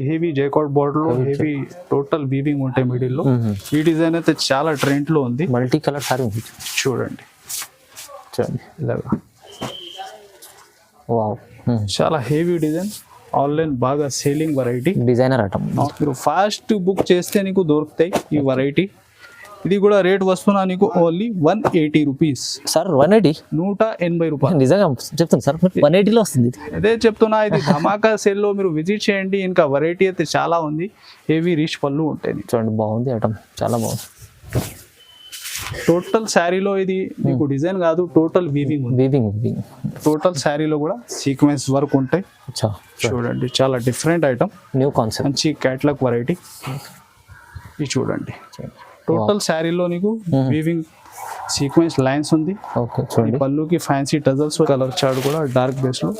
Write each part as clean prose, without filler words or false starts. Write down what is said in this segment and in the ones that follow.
Heavy జైకార్డ్ border లో heavy total weaving ఉంటాయి middle లో. ఈ డిజైన్ అయితే చాలా ట్రెండ్ లో ఉంది. మల్టీ కలర్ సారీ ఉంది చూడండి ఇలాగా వావ్. చాలా హెవీ డిజైన్, ఆన్లైన్ బాగా సేలింగ్ వెరైటీ, డిజైనర్ ఐటమ్. మీరు ఫాస్ట్ బుక్ చేస్తే నీకు దొరుకుతాయి ఈ వెరైటీ. ఇది కూడా రేట్ వస్తున్నా నీకు ఓన్లీ 180 రూపీస్ సార్. 180 180 రూపాయలు. నిజంగా చెప్తాను సార్, 180లో వస్తుంది. అదే చెప్తున్నా, ఇది ధమాకా సేల్ లో మీరు విజిట్ చేయండి. ఇంకా వెరైటీ అయితే చాలా ఉంది. హెవీ రిచ్ పళ్ళు ఉంటాయి. చూడండి బాగుంది ఐటమ్, చాలా బాగుంది. టోటల్ శారీలో ఇది మీకు డిజైన్ కాదు, టోటల్ వీవింగ్ ఉంది. వీవింగ్ టోటల్ శారీలో కూడా సీక్వెన్స్ వర్క్ ఉంటాయి. చూడండి చాలా డిఫరెంట్ ఐటమ్, న్యూ కాన్సెప్ట్, మంచి క్యాట్లాగ్ వెరైటీ. ఇది చూడండి టోటల్ శారీలో నీకు వీవింగ్ సీక్వెన్స్ లైన్స్ ఉంది. ఓకే చూడండి. పళ్ళుకి ఫ్యాన్సీ టజల్స్, కలర్ చార్ట్ కూడా డార్క్ బేస్ లో.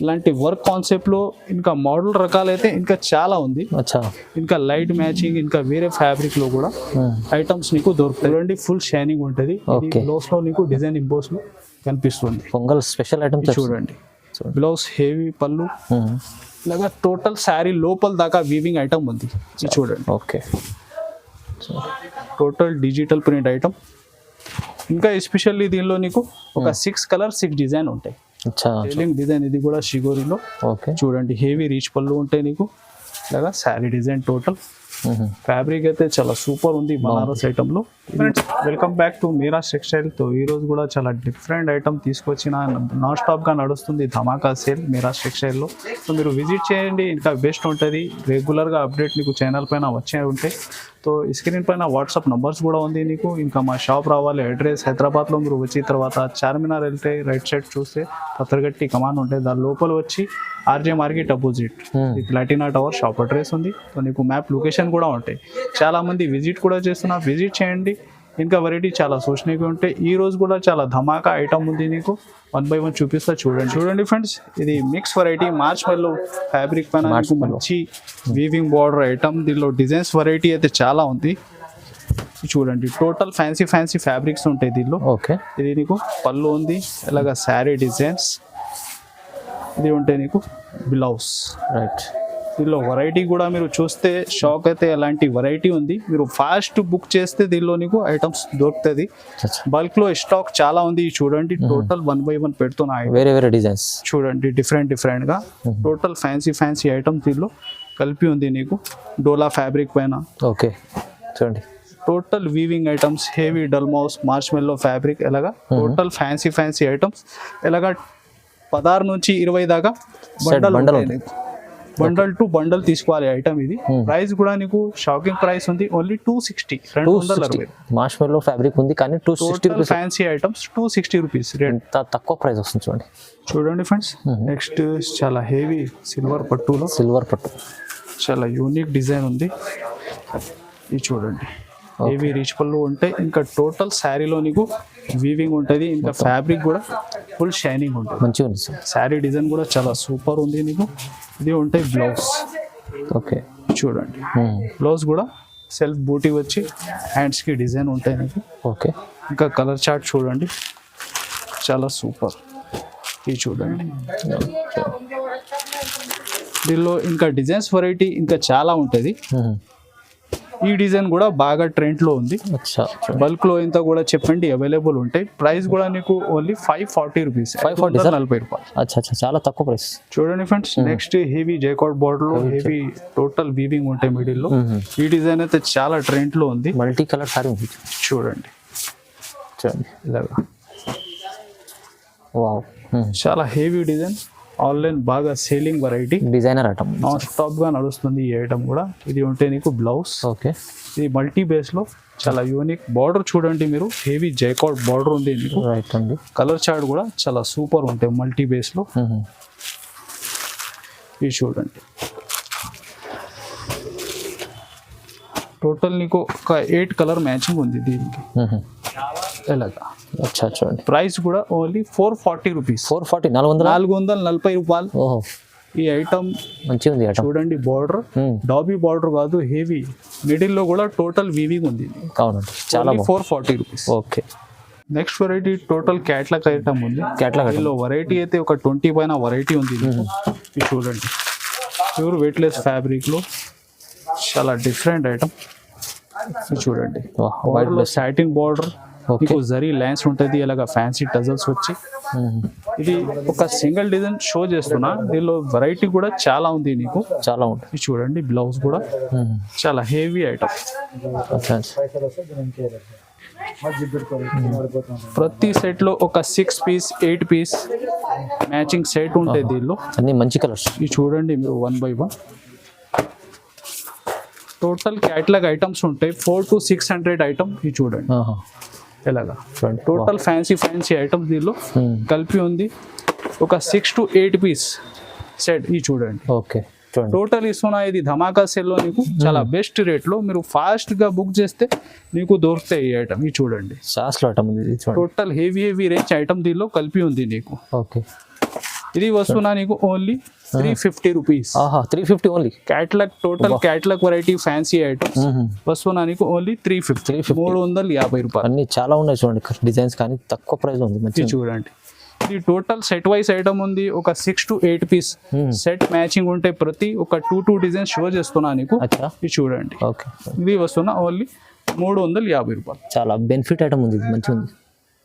ఇలాంటి వర్క్ కాన్సెప్ట్ లో ఇంకా మోడల్ రకాలైతే ఇంకా చాలా ఉంది. ఇంకా లైట్ మ్యాచింగ్, ఇంకా వేరే ఫ్యాబ్రిక్ లో కూడా ఐటమ్స్ నీకు దొరుకుతాయి. చూడండి ఫుల్ షైనింగ్ ఉంటుంది. బ్లౌజ్ లో నీకు డిజైన్ ఇంపోజ్ లో కనిపిస్తుంది. పొంగల్ స్పెషల్ ఐటమ్ చూడండి. బ్లౌజ్ హెవీ పళ్ళు, ఇలాగా టోటల్ శారీ లోపల దాకా వీవింగ్ ఐటమ్ ఉంది. చూడండి. Okay total digital print item. ఇంకా ఎస్పెషల్లీ దీనిలో నీకు ఒక 6 కలర్ 6 డిజైన్ ఉంటాయి. డిజైన్ ఇది కూడా షిగోరిలో. చూడండి హెవీ రీచ్ పళ్ళు ఉంటాయి నీకు. ఇలాగా శారీ డిజైన్ టోటల్ ఫ్యాబ్రిక్ అయితే చాలా సూపర్ ఉంది బనారస్ ఐటమ్ లో. Welcome back to Miraj textile. తో ఈ రోజు కూడా చాలా డిఫరెంట్ ఐటమ్ తీసుకొచ్చిన, నాన్ స్టాప్ గా నడుస్తుంది ధమాకా సేల్ మీరాజ్ టెక్స్టైల్ లో. సో మీరు విజిట్ చేయండి, ఇంకా బెస్ట్ ఉంటుంది. రెగ్యులర్ గా అప్డేట్ నీకు ఛానల్ పైన వచ్చే ఉంటాయి. సో ఈ స్క్రీన్ పైన వాట్సాప్ నంబర్స్ కూడా ఉంది నీకు. ఇంకా మా షాప్ రావాలి, అడ్రస్ హైదరాబాద్లో మీరు వచ్చిన తర్వాత చార్మినార్ వెళ్తే రైట్ సైడ్ చూస్తే పత్రగట్టి కమాండ్ ఉంటాయి, దాని లోపల వచ్చి RJ market opposite Platina tower shop address ఉంది. సో నీకు మ్యాప్ లొకేషన్ కూడా ఉంటాయి. చాలా మంది విజిట్ కూడా చేస్తున్నా, విజిట్ చేయండి. ఇంకా వెరైటీ చాలా సూచనగా ఉంటాయి. ఈ రోజు కూడా చాలా ధమాకా ఐటమ్ ఉంది నీకు. 1 by 1 చూపిస్తా. చూడండి ఫ్రెండ్స్, ఇది మిక్స్ వెరైటీ మార్చ్ మెల్లో ఫ్యాబ్రిక్ పైన మంచి వీవింగ్ బార్డర్ ఐటమ్. దీనిలో డిజైన్స్ వెరైటీ అయితే చాలా ఉంది. చూడండి టోటల్ ఫ్యాన్సీ ఫ్యాబ్రిక్స్ ఉంటాయి దీనిలో. ఇది నీకు పళ్ళు ఉంది, ఇలాగా శారీ డిజైన్స్. ఇది ఉంటాయి నీకు బ్లౌజ్. రైట్. దీనిలో వెరైటీ కూడా మీరు చూస్తే షాక్ అయితే ఎలాంటి వెరైటీ ఉంది. మీరు ఫాస్ట్ బుక్ చేస్తే దీనిలో నీకు ఐటమ్స్ దొరుకుతుంది. బల్క్ లో స్టాక్ చాలా ఉంది. చూడండి టోటల్ 1 by 1 పెడుతున్నాయి. వేరే డిజైన్స్ చూడండి, డిఫరెంట్ గా టోటల్ ఫ్యాన్సీ ఐటమ్స్ దీనిలో కలిపి ఉంది నీకు. డోలా ఫ్యాబ్రిక్ పైన. ఓకే చూడండి టోటల్ వీవింగ్ ఐటమ్స్, హెవీ డల్మౌస్, మార్చ్ మెల్లో ఫ్యాబ్రిక్. ఎలాగా టోటల్ ఫ్యాన్సీ ఐటమ్స్. ఎలాగా 16 నుంచి 20 దాకా బండల్ టు బండల్ తీసుకోవాలి ఐటమ్. ఇది ప్రైస్ కూడా నీకు షాకింగ్ ప్రైస్ ఉంది, ఓన్లీ 260. 260 మార్చ్ మెల్లో ఫ్యాబ్రిక్ ఉంది కానీ 260 rupees. Fancy items 260 rupees rate. తక్కువ ప్రైస్ వస్తుంది చూడండి ఫ్రెండ్స్. నెక్స్ట్ చాలా హెవీ సిల్వర్ పట్టు చాలా యూనిక్ డిజైన్ ఉంది. ఇది చూడండి హెవీ రీచ్ పళ్ళు ఉంటాయి. ఇంకా టోటల్ శారీలో నీకు వీవింగ్ ఉంటుంది. ఇంకా ఫ్యాబ్రిక్ కూడా ఫుల్ షైనింగ్ ఉంటుంది, మంచిగా ఉంది. శారీ డిజైన్ కూడా చాలా సూపర్ ఉంది నీకు. ఇది ఉంటాయి బ్లౌజ్. ఓకే చూడండి బ్లౌజ్ కూడా సెల్ఫ్ బూటీ వచ్చి హ్యాండ్స్ కి డిజైన్ ఉంటాయి నీకు. ఓకే ఇంకా కలర్ చార్ట్ చూడండి చాలా సూపర్. ఇది చూడండి దీనిలో ఇంకా డిజైన్స్ వెరైటీ ఇంకా చాలా ఉంటుంది. ఈ డిజైన్ కూడా బాగా ట్రెండ్ లో ఉంది. బల్క్ లో ఇంత కూడా చెప్పండి అవైలబుల్ ఉంటాయి. ప్రైస్ కూడా నీకు ఓన్లీ 540 రూపీస్. 540 రూపాయలు. చాలా తక్కువ ప్రైస్. చూడండి ఫ్రెండ్స్, నెక్స్ట్ హెవీ జైకార్డ్ బార్డర్ లో హెవీ టోటల్ వీవింగ్ ఉంటాయి మిడిల్ లో. ఈ డిజైన్ అయితే చాలా ట్రెండ్ లో ఉంది. మల్టీ కలర్ సారీ ఉంది. చూడండి ఇలాగా వావ్. చాలా హెవీ డిజైన్, ఆన్లైన్ బాగా selling variety, designer item, non stop గా నడుస్తుంది ఈ ఐటమ్ కూడా. ఇది ఉంటే నీకు బ్లౌజ్. ఓకే ఇది మల్టీ బేస్ లో చాలా యూనిక్ బార్డర్. చూడండి మీరు హెవీ జైకార్డ్ బార్డర్ ఉంది నీకు. రైట్ అండి. కలర్ చార్ట్ కూడా చాలా సూపర్ ఉంటాయి మల్టీ బేస్ లో. ఇది చూడండి టోటల్ నీకు ఒక 8 కలర్ మ్యాచింగ్ ఉంది దీనికి. ఎలాగా చూడండి ప్రైస్ కూడా ఓన్లీ 440 రూపీస్. 440 రూపాయలు. ఈ ఐటమ్ మంచిగా ఉంది. చూడండి బార్డర్ డాబీ బార్డర్ కాదు, హెవీ మిడిల్ లో కూడా టోటల్ వీవింగ్ ఉంది. అవునండి చాలా 440 rupees. Okay next variety total catalogue item ఉంది. క్యాట్లాగ్ దీనిలో వెరైటీ అయితే ఒక 20 పైన వెరైటీ ఉంది. ఇది చూడండి, ప్యూర్ వెయిట్లెస్ ఫ్యాబ్రిక్ లో చాలా డిఫరెంట్ ఐటమ్. ఇది చూడండి, సాటిన్ బార్డర్, మీకు జరీ లైన్స్ ఉంటుంది, ఇలాగా ఫ్యాన్సీ టజల్స్ వచ్చి. ఇది ఒక సింగిల్ డిజైన్ షో చేస్తున్నా, దీనిలో వెరైటీ కూడా చాలా ఉంది నీకు, చాలా ఉంటుంది. ఇది చూడండి, బ్లౌజ్ కూడా చాలా హెవీ ఐటమ్. ప్రతి సెట్ లో ఒక 6 పీస్ 8 పీస్ మ్యాచింగ్ సెట్ ఉంటాయి దీనిలో, అన్ని మంచి కలర్స్. ఇది చూడండి మీరు 1 by 1 టోటల్ క్యాటలాగ్ ఐటమ్స్ ఉంటాయి. 400 to 600 ఐటమ్. ఇది చూడండి ఎలాగా టోటల్ ఫ్యాన్సీ ఐటమ్స్ దీనిలో కలిపి ఉంది. ఒక 6 to 8 పీస్ సెట్. ఇది చూడండి, ఓకే. టోటల్ ఇస్తున్నా, ఇది ధమాకా సేల్ లో నీకు చాలా బెస్ట్ రేట్ లో మీరు ఫాస్ట్ గా బుక్ చేస్తే నీకు దొరుకుతాయి ఈ ఐటమ్. ఇది చూడండి, టోటల్ హెవీ రేంజ్ ఐటమ్ దీనిలో కలిపి ఉంది నీకు. ఓకే, ఇది వస్తున్నా నీకు only 350 rupees. 350 only. Catalogue total catalogue variety fancy items వస్తున్నా నీకు ఓన్లీ 350. 350 రూపాయలు. అన్ని చాలా ఉన్నాయి చూడండి డిజైన్స్, కానీ తక్కువ ప్రైస్ ఉంది. మంచి చూడండి, ఇది టోటల్ సెట్ వైస్ ఐటమ్ ఉంది. ఒక 6 to 8 పీస్ సెట్ మ్యాచింగ్ ఉంటే ప్రతి ఒక 2 డిజైన్స్ షో చేస్తున్నా నీకు. ఇది చూడండి, ఇది వస్తున్నా ఓన్లీ 350 రూపాయలు. చాలా బెనిఫిట్ ఐటమ్ ఉంది, మంచిగా ఉంది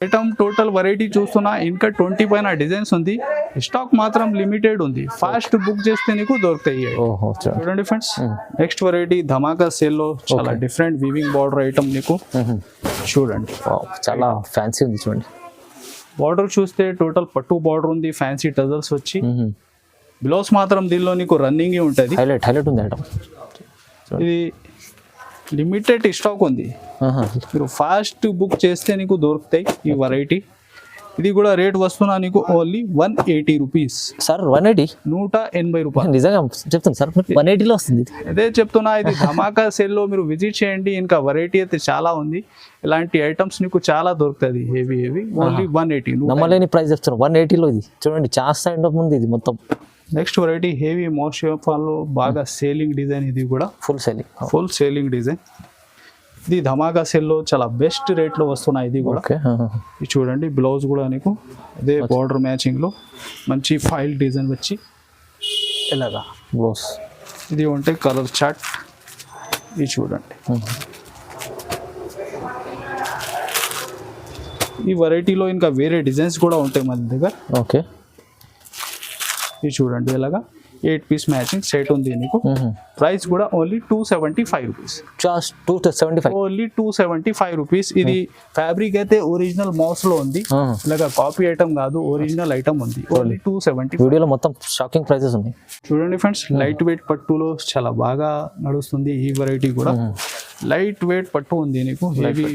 ఐటమ్. టోటల్ వెరైటీ చూస్తున్నా, ఇంకా 20 పైన డిజైన్స్ ఉంది. స్టాక్ మాత్రం లిమిటెడ్ ఉంది, ఫాస్ట్ బుక్ చేస్తే నీకు దొరుకుతాయి. చూడండి ఫ్రెండ్స్, నెక్స్ట్ వెరైటీ ధమాకా సేల్ లో చాలా డిఫరెంట్ వీవింగ్ బార్డర్ ఐటమ్ నీకు. చూడండి, చాలా ఫ్యాన్సీ ఉంది. చూడండి, బార్డర్ చూస్తే టోటల్ పట్టు బార్డర్ ఉంది, ఫ్యాన్సీ టజల్స్ వచ్చి. బ్లౌజ్ మాత్రం దీనిలో నీకు రన్నింగ్ ఉంటుంది. హైలైట్ ఉంది ఐటమ్. ఇది లిమిటెడ్ స్టాక్ ఉంది, మీరు ఫాస్ట్ బుక్ చేస్తే నీకు దొరుకుతాయి ఈ వెరైటీ. ఇది కూడా రేట్ వస్తున్నా నీకు ఓన్లీ 180 రూపీస్. సార్ 180? 180 రూపాయలు. నిజంగా చెప్తాను సార్, 180లో వస్తుంది. అదే చెప్తున్నా, ఇది ధమాకా సేల్ లో మీరు విజిట్ చేయండి. ఇంకా వెరైటీ అయితే చాలా ఉంది, ఇలాంటి ఐటమ్స్ నీకు చాలా దొరుకుతుంది. Heavy only 180. నమ్మలేని ప్రైస్ చెప్తాను 180లో. ఇది చూడండి, చాస్తా ఎండ్ ఉంది ఇది మొత్తం. నెక్స్ట్ వెరైటీ హెవీ మోషియోఫాల్ లో బాగా సేలింగ్ డిజైన్. ఇది కూడా ఫుల్ సేలింగ్ డిజైన్. ఇది ధమాకా సేల్ లో చాలా బెస్ట్ రేట్ లో వస్తున్నాయి. ఇది కూడా ఇది చూడండి, బ్లౌజ్ కూడా నీకు అదే బార్డర్ మ్యాచింగ్ లో మంచి ఫైల్ డిజైన్ వచ్చి ఎలాగా బ్లౌజ్. ఇది ఉంటే కలర్ చార్ట్. ఇది చూడండి, ఈ వెరైటీలో ఇంకా వేరే డిజైన్స్ కూడా ఉంటాయి మన దగ్గర. ఓకే, ఇది చూడండి, ఇలాగా 8 పీస్ మ్యాచింగ్ సెట్ ఉంది నీకు. ప్రైస్ కూడా only 275 rupees. Just 275, only 275 rupees. ఇది ఫ్యాబ్రిక్ అయితే ఒరిజినల్ మౌస్ లో ఉంది, ఇలాగా కాపీ ఐటమ్ కాదు, ఒరిజినల్ ఐటమ్ ఉంది. ఓన్లీ 275. వీడియోలో మొత్తం షాకింగ్ ప్రైసెస్ ఉన్నాయి. చూడండి ఫ్రెండ్స్, లైట్ వెయిట్ పట్టులో చాలా బాగా నడుస్తుంది ఈ వెరైటీ కూడా. లైట్ వెయిట్ పట్టు ఉంది నీకు, హెవీ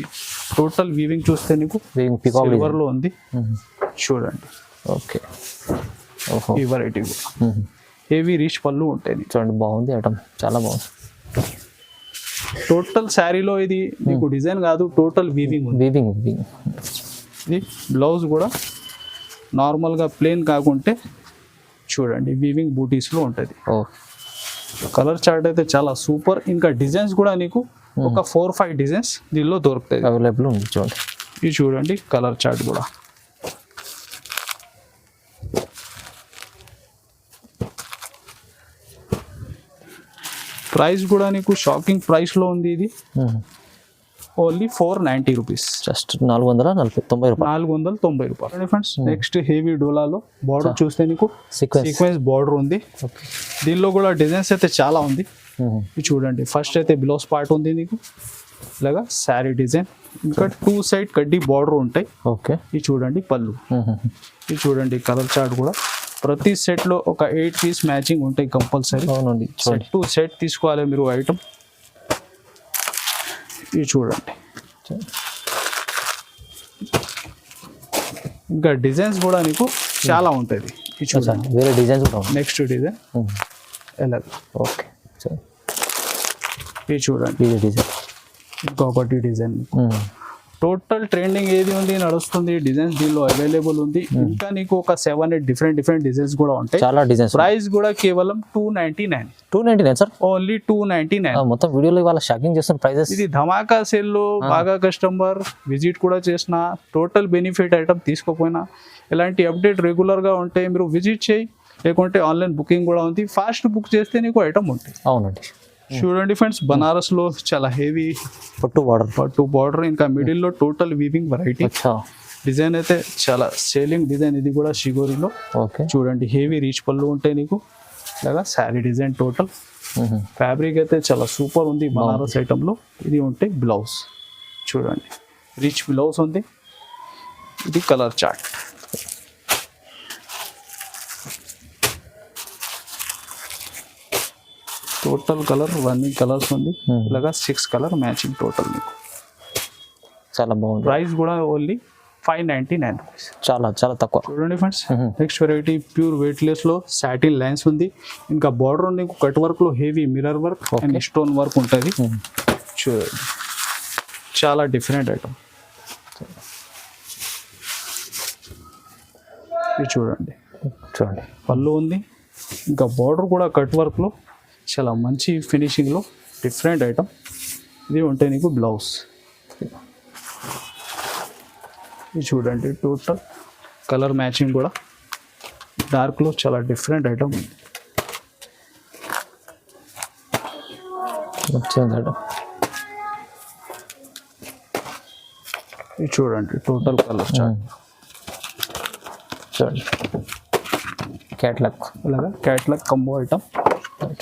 టోటల్ వీవింగ్ చూస్తే నీకు సిల్వర్ లో ఉంది. చూడండి, ఓకే, ఈ వెరైటీ కూడా హెవీ రిచ్ పళ్ళు ఉంటాయి. చూడండి, బాగుంది ఐటమ్, చాలా బాగుంది. టోటల్ శారీలో ఇది నీకు డిజైన్ కాదు, టోటల్ వీవింగ్. ఇది బ్లౌజ్ కూడా నార్మల్గా ప్లెయిన్ కాకుంటే చూడండి వీవింగ్ బూటీస్లో ఉంటుంది. కలర్ చార్ట్ అయితే చాలా సూపర్. ఇంకా డిజైన్స్ కూడా నీకు ఒక 4-5 డిజైన్స్ దీనిలో దొరుకుతాయి, అవైలబుల్ ఉంది. చూడండి, ఇది చూడండి కలర్ చార్ట్ కూడా. ప్రైస్ కూడా నీకు షాకింగ్ ప్రైస్ లో ఉంది. ఇది ఓన్లీ 490 రూపీస్. జస్ట్ 490 రూపాయలు. ఫ్రెండ్స్, నెక్స్ట్ హెవీ డోలాలో బార్డర్ చూస్తే నీకు సీక్వెన్స్ బార్డర్ ఉంది. దీనిలో కూడా డిజైన్స్ అయితే చాలా ఉంది. ఇది చూడండి, ఫస్ట్ అయితే బ్లౌజ్ పార్ట్ ఉంది నీకు, ఇలాగా శారీ డిజైన్. ఇంకా 2 సైడ్ కడ్డీ బార్డర్ ఉంటాయి. ఓకే, ఇది చూడండి పళ్ళు. ఇది చూడండి కలర్ చార్ట్ కూడా. ప్రతి సెట్ లో ఒక 8 పీస్ మ్యాచింగ్ ఉంటాయి కంపల్సరీ. సెట్ టు సెట్ తీసుకోవాలి మీరు ఐటమ్. ఇది చూడండి, ఇంకా డిజైన్స్ కూడా నీకు చాలా ఉంటుంది. ఇది చూడండి, వేరే డిజైన్స్ కూడా. నెక్స్ట్ డిజైన్ ఎలా. ఓకే, ఇది చూడండి, ఇది డిజైన్. ఇంకొకటి డిజైన్ టోటల్ ట్రెండింగ్ ఏది ఉంది నడుస్తుంది డిజైన్స్ దీనిలో అవైలబుల్ ఉంది. ఇంకా నీకు ఒక 7-8 డిఫరెంట్ డిజైన్స్ కూడా ఉంటాయి. చాలా డిజైన్స్. ప్రైస్ కూడా కేవలం 299 సార్, ఓన్లీ 299. మొత్తం వీడియోలో ఇవాళ షాకింగ్ చేస్తున్న ప్రైజెస్. ఇది ధమాకా సేల్ లో బాగా కస్టమర్ విజిట్ కూడా చేసిన టోటల్ బెనిఫిట్ ఐటమ్ తీసుకోపోయినా ఇలాంటి అప్డేట్ రెగ్యులర్ గా ఉంటే మీరు విజిట్ చేయి, లేకుంటే ఆన్లైన్ బుకింగ్ కూడా ఉంది. ఫాస్ట్ బుక్ చేస్తే నీకు ఐటమ్ ఉంటుంది. అవునండి. చూడండి ఫ్రెండ్స్, బనారస్ లో చాలా హెవీ పట్టు బార్డర్, ఇంకా మిడిల్ లో టోటల్ వీవింగ్ వెరైటీ. డిజైన్ అయితే చాలా సేలింగ్ డిజైన్. ఇది కూడా షిగోరిలో. చూడండి హెవీ రీచ్ పళ్ళు ఉంటాయి నీకు. ఇలాగా శారీ డిజైన్ టోటల్. ఫ్యాబ్రిక్ అయితే చాలా సూపర్ ఉంది బనారస్ ఐటమ్ లో. ఇది ఉంటే బ్లౌజ్ చూడండి, రిచ్ బ్లౌజ్ ఉంది. ఇది colour chart. Total colour 1 colours ఉంది. ఇలాగా 6 కలర్ మ్యాచింగ్ టోటల్ మీకు. చాలా బాగుంది. ప్రైస్ కూడా ఓన్లీ 599 రూపీస్. చాలా తక్కువ. చూడండి friends, next variety pure weight less లో సాటిన్ లైన్స్ ఉంది. ఇంకా బార్డర్ నీకు కట్ వర్క్ లో heavy mirror work and stone work ఉంటుంది. చూడండి చాలా డిఫరెంట్ ఐటమ్. ఇది చూడండి పళ్ళు ఉంది. ఇంకా బార్డర్ కూడా కట్ వర్క్ లో చాలా మంచి ఫినిషింగ్ లో డిఫరెంట్ ఐటమ్. ఇది ఉంటాయి నీకు బ్లౌజ్. ఇది చూడండి టోటల్ కలర్ మ్యాచింగ్ కూడా డార్క్ లో చాలా డిఫరెంట్ ఐటమ్ ఉంది. ఇది చూడండి టోటల్ కలర్ చార్ట్. చూడండి catalogue combo item.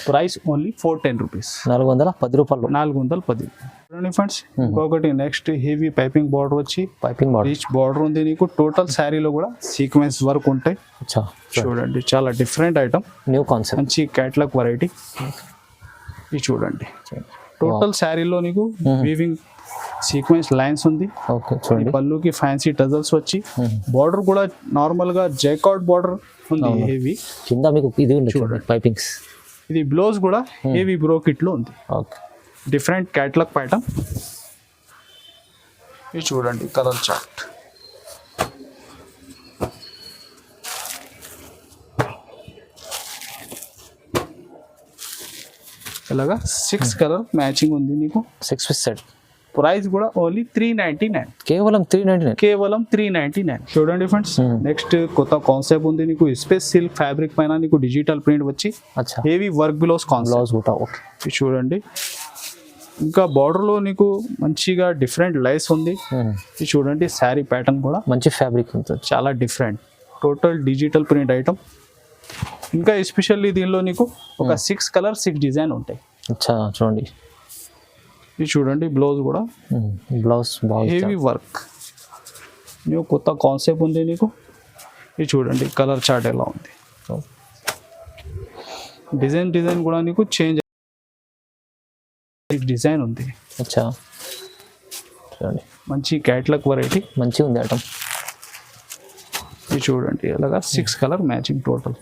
Price only 410 rupees. 410 రూపాయలు. 410. చూడండి ఫ్రెండ్స్, ఇంకొకటి నెక్స్ట్ హెవీ పైపింగ్ బార్డర్ వచ్చి రిచ్ బార్డర్ ఉంది నీకు. టోటల్ శారీలో కూడా సీక్వెన్స్ వర్క్ ఉంటాయి. చూడండి చాలా డిఫరెంట్ ఐటమ్, న్యూ కాన్సెప్ట్, మంచి క్యాట్లాగ్ వెరైటీ. ఇది చూడండి టోటల్ శారీలో నీకు వీవింగ్ సీక్వెన్స్ లైన్స్ ఉంది. పళ్ళుకి ఫ్యాన్సీ టజల్స్ వచ్చి బార్డర్ కూడా నార్మల్ గా జైకార్డ్ బార్డర్ ఉంది హెవీ. కింద మీకు ఇది ఉంది చూడండి పైపింగ్స్. ఇది బ్లౌజ్ కూడా హెవీ బ్రోకెట్ లో ఉంది. Different catalogue pattern. ఇది చూడండి కలర్ చార్ట్. ఇలాగా 6 కలర్ మ్యాచింగ్ ఉంది నీకు. 6 పీస్ సెట్. ప్రైస్ కూడా ఓన్లీ 399. కేవలం 399. చూడండి ఫ్రెండ్స్, నెక్స్ట్ కొత్త కాన్సెప్ట్ ఉంది నీకు. స్పేస్ సిల్క్ ఫ్యాబ్రిక్ పైన నీకు డిజిటల్ ప్రింట్ వచ్చి హెవీ వర్క్ బ్లౌజ్ కాన్సెప్ట్. చూడండి ఇంకా బార్డర్ లో నీకు మంచిగా డిఫరెంట్ లైస్ ఉంది. ఇది చూడండి శారీ ప్యాటర్న్ కూడా మంచి ఫ్యాబ్రిక్ ఉంటుంది, చాలా different. Total digital print item. ఇంకా ఎస్పెషల్లీ దీనిలో నీకు ఒక 6 కలర్ 6 డిజైన్ ఉంటాయి. చూడండి ఇది చూడండి బ్లౌజ్ కూడా హెవీ వర్క్. నీకు కొత్త కాన్సెప్ట్ ఉంది నీకు. ఇది చూడండి కలర్ చార్ట్ ఎలా ఉంది. డిజైన్ కూడా నీకు చేంజ్ డిజైన్ ఉంది. చూడండి మంచి క్యాట్లాగ్ వెరైటీ, మంచిగా ఉంది ఐటమ్. ఇది చూడండి అలాగా 6 కలర్ మ్యాచింగ్ టోటల్.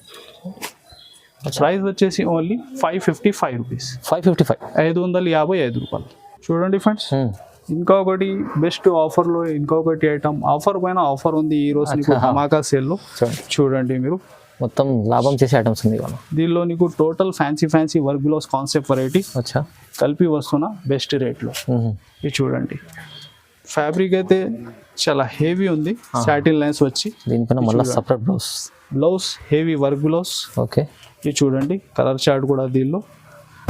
ప్రైస్ వచ్చేసి ఓన్లీ 555 రూపీస్. 555 రూపాయలు. చూడండి ఫ్రెండ్స్, ఇంకొకటి బెస్ట్ ఆఫర్ లో ఇంకొకటి ఐటమ్. ఆఫర్ పైన ఆఫర్ ఉంది ఈ రోజు నీకు ధమాకా సేల్ లో. చూడండి మీరు మొత్తం లాభం చేసే ఐటమ్స్ ఉంది. దీనిలో నీకు total fancy work blouse concept variety కలిపి వస్తున్నా బెస్ట్ రేట్ లో. ఇది చూడండి ఫ్యాబ్రిక్ అయితే చాలా హెవీ ఉంది. సాటిన్ లైన్స్ వచ్చి దీనిపైన మళ్ళీ separate blouse heavy work blouse. ఇది చూడండి కలర్ చార్ట్ కూడా దీనిలో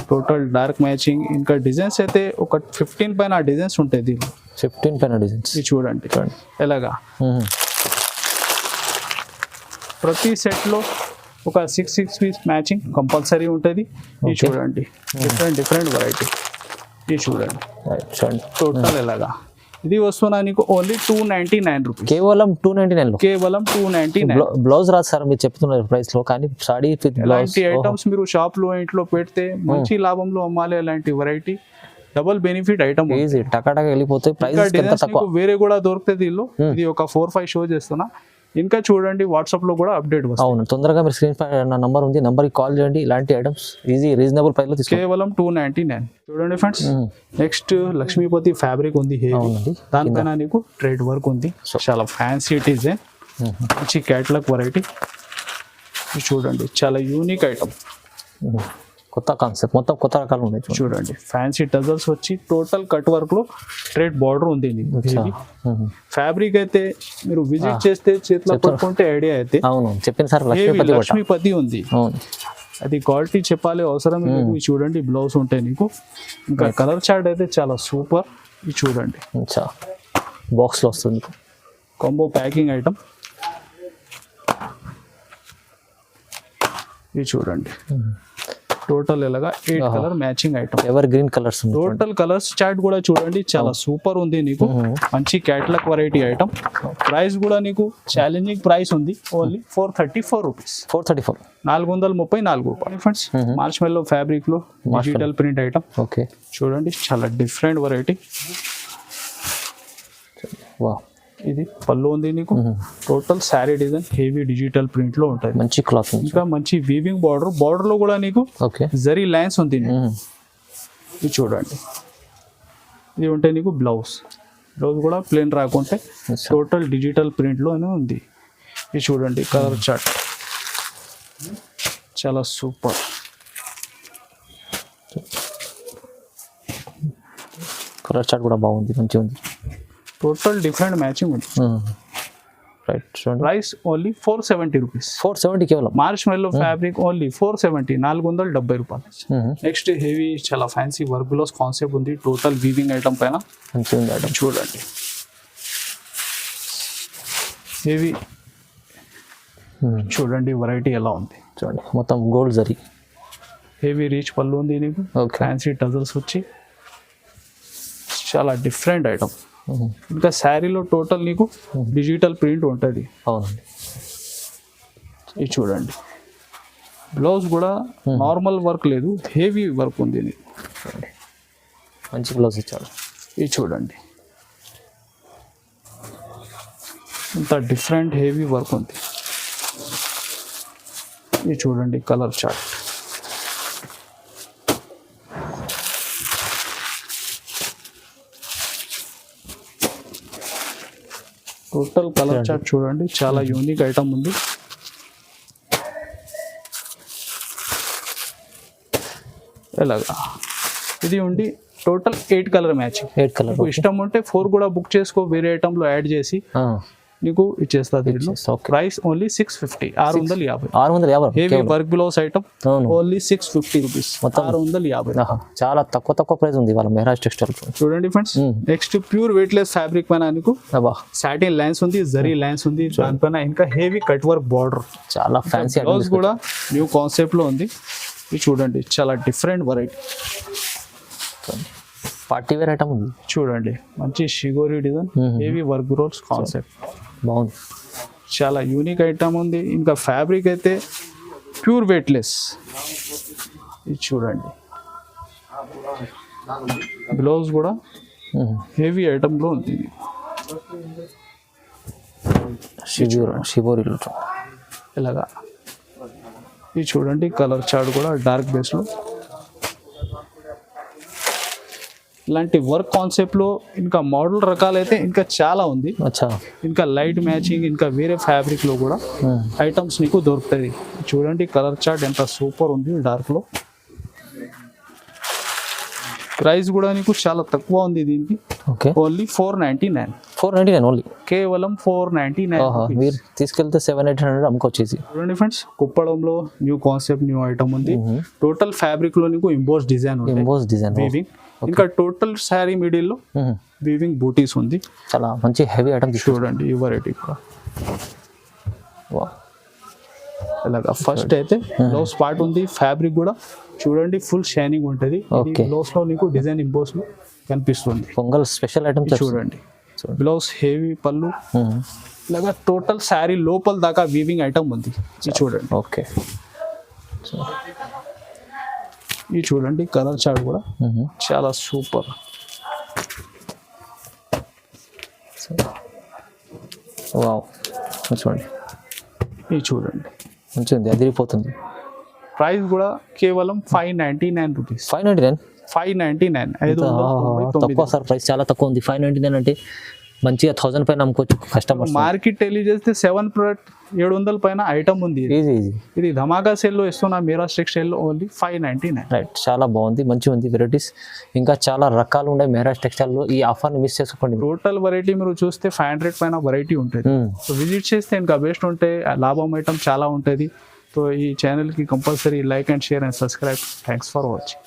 టోటల్ డార్క్ మ్యాచింగ్. ఇంకా డిజైన్స్ అయితే ఒక 15 పైన డిజైన్స్ ఉంటాయి దీనిలో. 15 పైన డిజైన్స్. ఇది చూడండి ఎలాగా ప్రతి సెట్ లో ఒక 6 పీస్ మ్యాచింగ్ కంపల్సరీ ఉంటుంది. ఇది చూడండి డిఫరెంట్ వెరైటీ. ఇది చూడండి టోటల్ ఎలాగా. ఇది వస్తున్నా నీకు ఓన్లీ 299 రూపీస్. కేవలం 299. కేవలం 299. బ్లౌజ్ రాదు సార్ మీరు చెప్తున్నారు ప్రైస్ లో, కానీ సాడీ విత్ బ్లౌజ్ ఐటమ్స్ మీరు షాప్ లో ఇంట్లో పెడితే మంచి లాభంలో అమ్మాలి. అలాంటి variety double benefit item. Easy టకాటక వెళ్ళిపోతాయి. ప్రైస్ ఎంత తక్కువ. వేరే కూడా దొరుకుతుంది దీనిలో. ఇది ఒక 4-5 షో చేస్తున్నా. ఇంకా చూడండి వాట్సాప్ లో కూడా అప్డేట్ వస్తుంది. అవును, తొందరగా మీరు స్క్రీన్ పై నా నంబర్ ఉంది, నంబర్కి కాల్ చేయండి. ఇలాంటి ఐటమ్స్ ఈజీ రీజనబుల్ ప్రైస్ లో తీసుకోండి. కేవలం 299. చూడండి ఫ్రెండ్స్, నెక్స్ట్ లక్ష్మీపతి ఫ్యాబ్రిక్ ఉంది, అవునండి. దానిపైన నీకు ట్రేడ్ వర్క్ ఉంది, చాలా ఫ్యాన్సీ డిజైన్, మంచి క్యాట్లాగ్ వెరైటీ. చూడండి చాలా యూనిక్ ఐటమ్, కొత్త కాన్సెప్ట్, మొత్తం కొత్త రకాలు ఉన్నాయి. చూడండి ఫ్యాన్సీ టజల్స్ వచ్చి టోటల్ కట్ వర్క్ లో ట్రేడ్ బార్డర్ ఉంది. ఫ్యాబ్రిక్ అయితే మీరు విజిట్ చేస్తే చేతిలో పట్టుకుంటే ఐడియా అయితే. అవును, చెప్పిన సార్ లక్ష్మీపతి ఉంది. అది క్వాలిటీ చెప్పాలి అవసరం లేదు. చూడండి బ్లౌజ్ ఉంటాయి నీకు, ఇంకా కలర్ చార్ట్ అయితే చాలా సూపర్. ఇది చూడండి బాక్స్ లో వస్తుంది, కాంబో ప్యాకింగ్ ఐటమ్. ఇది చూడండి టోటల్ ఇలాగా 8 colour matching item, ever green colours. Total colours chart కూడా చూడండి చాలా సూపర్ ఉంది నీకు, మంచి క్యాటలాగ్ వెరైటీ ఐటమ్. ప్రైస్ కూడా నీకు ఛాలెంజింగ్ ప్రైస్ ఉంది, ఓన్లీ 434 రూపీస్. 434, 434 రూపాయలు ఫ్రెండ్స్. మార్చ్ మెల్లో ఫ్యాబ్రిక్ లో డిజిటల్ ప్రింట్ ఐటమ్. ఓకే, చూడండి చాలా డిఫరెంట్ వెరైటీ. వా, ఇది పళ్ళు ఉంది నీకు, total sari design heavy digital print లో ఉంటుంది, మంచి క్లాత్, ఇంకా మంచి వీవింగ్ బార్డర్. బార్డర్ లో కూడా నీకు జరీ లైన్స్ ఉంది. ఇది చూడండి, ఇది ఉంటే నీకు బ్లౌజ్ కూడా ప్లేన్ రాకుంటే టోటల్ డిజిటల్ ప్రింట్ లోనే ఉంది. ఇది చూడండి కలర్ చార్ట్ చాలా సూపర్. కలర్ చార్ట్ కూడా బాగుంది, మంచిగా ఉంది, టోటల్ డిఫరెంట్ మ్యాచింగ్ ఉంది. Right, price only 470 rupees. 470 కేవలం. మార్చ్ మెల్లో ఫ్యాబ్రిక్ ఓన్లీ 470, 470 రూపాయలు. నెక్స్ట్ హెవీ చాలా ఫ్యాన్సీ వర్క్ గ్లోస్ కాన్సెప్ట్ ఉంది, టోటల్ వీవింగ్ ఐటమ్ పైన మంచిగా ఉంది ఐటమ్. చూడండి హెవీ, చూడండి వెరైటీ ఎలా ఉంది. చూడండి మొత్తం గోల్డ్ జరీ, హెవీ రీచ్ పళ్ళు ఉంది నీకు, ఫ్యాన్సీ టజల్స్ వచ్చి చాలా డిఫరెంట్ ఐటమ్. ఇంకా శారీలో టోటల్ నీకు డిజిటల్ ప్రింట్ ఉంటుంది. అవునండి, ఇది చూడండి బ్లౌజ్ కూడా నార్మల్ వర్క్ లేదు, హెవీ వర్క్ ఉంది నీకు, మంచి బ్లౌజ్ ఇచ్చాడు. ఇది చూడండి ఇంత డిఫరెంట్ హెవీ వర్క్ ఉంది. ఇది చూడండి colour chart, total colour chart చూడండి చాలా యూనిక్ ఐటమ్ ఉంది. ఎలాగా ఇది ఉండి టోటల్ 8 కలర్ మ్యాచింగ్. 8 కలర్ ఇష్టం ఉంటే 4 కూడా బుక్ చేసుకో, వేరే ఐటమ్ లో యాడ్ చేసి నీకు ఇచ్చేస్తుంది. Price only 650, 650. Heavy work blouse item only 650 rupees, 650. చాలా తక్కువ ప్రైస్ ఉంది వాళ్ళ మెహరాజ్ టెక్స్టైల్. చూడండి friends, next pure weightless fabric పైన నీకు సాటిన్ లైన్స్ ఉంది, జరీ లైన్స్ ఉంది, దానిపైన ఇంకా హెవీ కట్ వర్క్ బార్డర్, చాలా ఫ్యాన్సీ బ్లౌజ్ కూడా న్యూ కాన్సెప్ట్ లో ఉంది. ఇది చూడండి చాలా different variety, party wear item ఉంది. చూడండి మంచి షిగోరి design, heavy work blouse concept బాగుంది, చాలా యూనిక్ ఐటమ్ ఉంది. ఇంకా ఫ్యాబ్రిక్ అయితే ప్యూర్ వెయిట్లెస్. ఇది చూడండి బ్లౌజ్ కూడా హెవీ ఐటమ్లో ఉంది. ఇలాగా ఇది చూడండి కలర్ చార్ట్ కూడా డార్క్ బేస్లో. ఇలాంటి వర్క్ కాన్సెప్ట్లో ఇంకా మోడల్ రకాలైతే ఇంకా చాలా ఉంది. ఇంకా లైట్ మ్యాచింగ్ ఇంకా వేరే ఫ్యాబ్రిక్లో కూడా ఐటమ్స్ నీకు దొరుకుతాయి. చూడండి కలర్ చార్ట్ ఎంత సూపర్ ఉంది డార్క్లో. ప్రైస్ కూడా నీకు చాలా తక్కువ ఉంది దీనికి, ఓన్లీ 499. 499 ఓన్లీ, కేవలం 499. మీరు తీసుకెళ్తే 700-800 అమ్ముకొచ్చేసి. చూడండి ఫ్రెండ్స్, కుప్పడంలో న్యూ కాన్సెప్ట్ న్యూ ఐటమ్ ఉంది. టోటల్ ఫ్యాబ్రిక్ లో నీకు ఇంబోస్ డిజైన్ వీవింగ్, ఇంకా టోటల్ శారీ మిడిల్ లో వీవింగ్ బూటీస్ ఉంది. చాలా మంచి హెవీ ఐటమ్. చూడండి ఈ వెరైటీ కూడా ఇలాగా. ఫస్ట్ అయితే బ్లౌజ్ పార్ట్ ఉంది, ఫ్యాబ్రిక్ కూడా చూడండి ఫుల్ షైనింగ్ ఉంటుంది. బ్లౌజ్ లో నీకు డిజైన్ ఇంబోస్ లో కనిపిస్తుంది. పొంగల్ స్పెషల్ ఐటమ్ చూడండి బ్లౌజ్ హెవీ పళ్ళు, ఇలాగా టోటల్ శారీ లోపల దాకా వీవింగ్ ఐటమ్ ఉంది. చూడండి ఓకే, ఇది చూడండి కలర్ చార్ట్ కూడా చాలా సూపర్. వావ్, చూడండి ఇది చూడండి మంచిగా ఉంది, అదిరిపోతుంది. ప్రైస్ కూడా కేవలం 599 రూపీస్. 599 599 తక్కువ సార్, ప్రైస్ చాలా తక్కువ ఉంది. 599 అంటే మంచిగా 1000 పైన అమ్ముకోవచ్చు కస్టమర్స్. మార్కెట్ వెళ్ళి చేస్తే 7 ప్రోడక్ట్ 700 పైన ఐటమ్ ఉంది. ఈజీ. ఇది ధమాకా సేల్లో ఇస్తున్నా మీరాజ్ టెక్స్టైల్లో ఓన్లీ 599. రైట్, చాలా బాగుంది, మంచిగా ఉంది వెరైటీస్. ఇంకా చాలా రకాలు ఉన్నాయి మెహరాజ్ టెక్స్టైల్లో. ఈ ఆఫర్ని మిస్ చేసుకోండి. టోటల్ వెరైటీ మీరు చూస్తే 500 పైన వెరైటీ ఉంటుంది. సో విజిట్ చేస్తే ఇంకా బెస్ట్ ఉంటాయి, లాభం ఐటమ్ చాలా ఉంటుంది. సో ఈ ఛానల్కి compulsory like and share and subscribe. Thanks for watching.